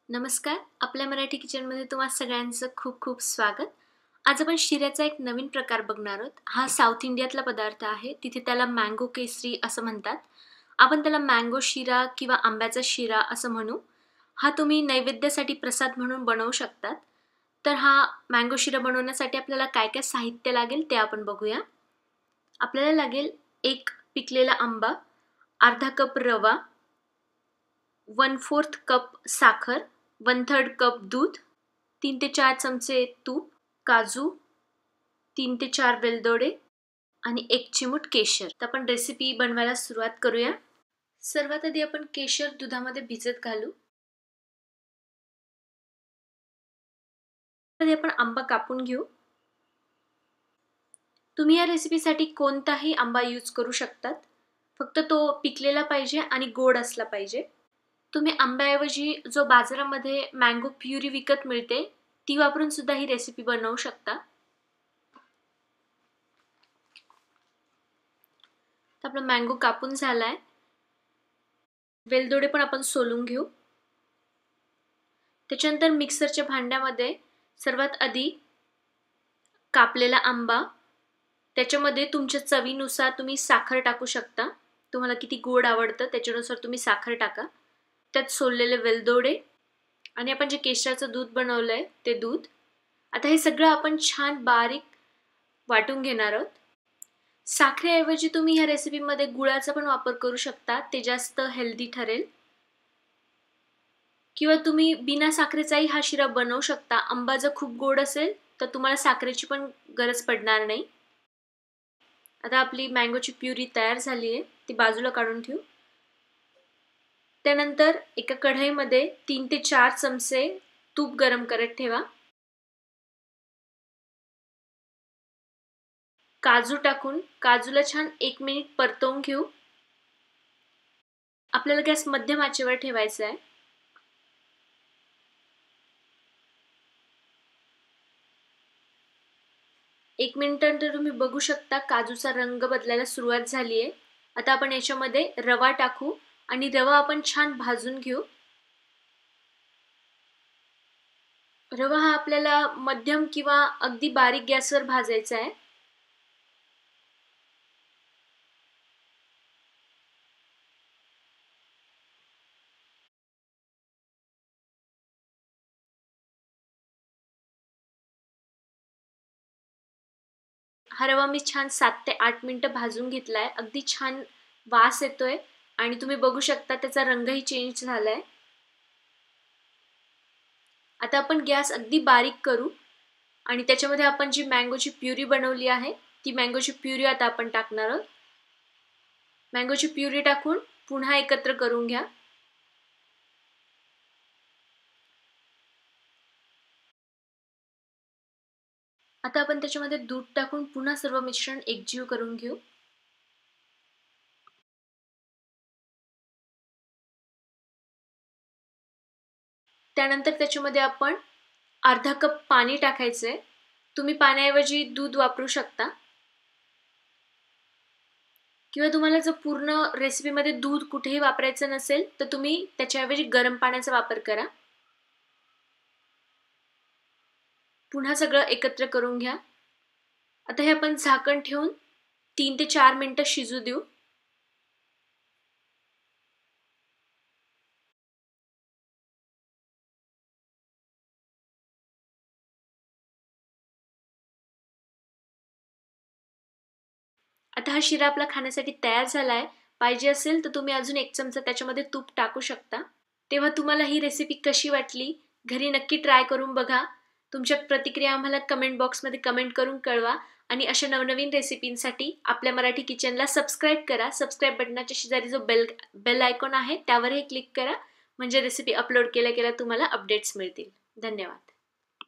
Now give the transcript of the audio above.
नमस्कार. आपल्या मराठी किचनमध्ये तुम्हा सगळ्यांचं खूप खूप स्वागत. आज आपण शिऱ्याचा एक नवीन प्रकार बघणार आहोत. हा साऊथ इंडियातला पदार्थ आहे. तिथे त्याला मँगो केसरी असं म्हणतात. आपण त्याला मँगो शिरा किंवा आंब्याचा शिरा असं म्हणू. हा तुम्ही नैवेद्यासाठी प्रसाद म्हणून बनवू शकतात. तर हा मँगो शिरा बनवण्यासाठी आपल्याला काय काय साहित्य लागेल ते आपण बघूया. आपल्याला लागेल 1 पिकलेला आंबा, अर्धा कप रवा, 1/4 कप साखर, 1/3 कप दूध, 3 ते 4 चमचे तूप, काजू, 3 ते 4 वेलदोडे आणि 1 चिमूट केशर. तर आपण रेसिपी बनवायला सुरुवात करूया. सर्वात आधी आपण केशर दुधामध्ये भिजत घालू. आधी आपण आंबा कापून घेऊ. तुम्ही या रेसिपीसाठी कोणताही आंबा यूज करू शकतात. फक्त तो पिकलेला पाहिजे आणि गोड असला पाहिजे. तुम्ही आंब्याऐवजी जो बाजारामध्ये मँगो प्युरी विकत मिळते ती वापरून सुद्धा ही रेसिपी बनवू शकता. तर आपला मँगो कापून झालाय. वेलदोडे पण आपण सोलून घेऊ. त्याच्यानंतर मिक्सरच्या भांड्यामध्ये सर्वात आधी कापलेला आंबा, त्याच्यामध्ये तुमच्या चवीनुसार तुम्ही साखर टाकू शकता. तुम्हाला किती गोड आवडतं त्याच्यानुसार तुम्ही साखर टाका. त्यात सोललेले वेलदोडे आणि आपण जे केशराचं दूध बनवलंय ते दूध. आता हे सगळं आपण छान बारीक वाटून घेणार आहोत. साखरेऐवजी तुम्ही ह्या रेसिपीमध्ये गुळाचा पण वापर करू शकता. ते जास्त हेल्दी ठरेल. किंवा तुम्ही बिना साखरेचाही हा शिरा बनवू शकता. आंबा जर खूप गोड असेल तर तुम्हाला साखरेची पण गरज पडणार नाही. आता आपली मँगोची प्युरी तयार झाली आहे. ती बाजूला काढून ठेवू. त्यानंतर एका कढईमध्ये 3 ते 4 चमचे तूप गरम करत ठेवा. काजू टाकून काजूला छान 1 मिनिट परतवून घेऊ. आपल्याला गॅस मध्यम आचेवर ठेवायचा आहे. एक मिनिटानंतर तुम्ही बघू शकता काजूचा रंग बदलायला सुरुवात झाली आहे. आता आपण याच्यामध्ये रवा टाकू आणि रवा आपण छान भाजून घेऊ. रवा हा आपल्याला मध्यम किंवा अगदी बारीक गॅसवर भाजायचा आहे. हा रवा मी छान 7 ते 8 मिनिटं भाजून घेतलाय. अगदी छान वास येतोय आणि तुम्ही बघू शकता त्याचा रंगही चेंज झालाय. आता आपण गॅस अगदी बारीक करू आणि त्याच्यामध्ये आपण जी मँगोची प्युरी बनवली आहे ती मँगोची प्युरी आता आपण टाकणार आहोत. मँगोची प्युरी टाकून पुन्हा एकत्र करून घ्या. आता आपण त्याच्यामध्ये दूध टाकून पुन्हा सर्व मिश्रण एकजीव करून घेऊ. त्यानंतर त्याच्यामध्ये आपण अर्धा कप पाणी टाकायचंय. तुम्ही पाण्याऐवजी दूध वापरू शकता किंवा तुम्हाला जर पूर्ण रेसिपीमध्ये दूध कुठेही वापरायचं नसेल तर तुम्ही त्याच्याऐवजी गरम पाण्याचा वापर करा. पुन्हा सगळं एकत्र करून घ्या. आता हे आपण झाकण ठेवून 3 ते 4 मिनिटं शिजू देऊ. आता हा शिरा आपला खाण्यासाठी तयार झालाय. पाहिजे असेल तर तुम्ही अजून 1 चमचा त्याच्यामध्ये तूप टाकू शकता. तेव्हा तुम्हाला ही रेसिपी कशी वाटली? घरी नक्की ट्राय करून बघा. तुमच्या प्रतिक्रिया आम्हाला कमेंट बॉक्समध्ये कमेंट करून कळवा आणि अशा नवनवीन रेसिपींसाठी आपल्या मराठी किचनला सबस्क्राईब करा. सबस्क्राईब बटनाच्या शेजारी जो बेल आयकॉन आहे त्यावरही क्लिक करा. म्हणजे रेसिपी अपलोड केल्या तुम्हाला अपडेट्स मिळतील. धन्यवाद.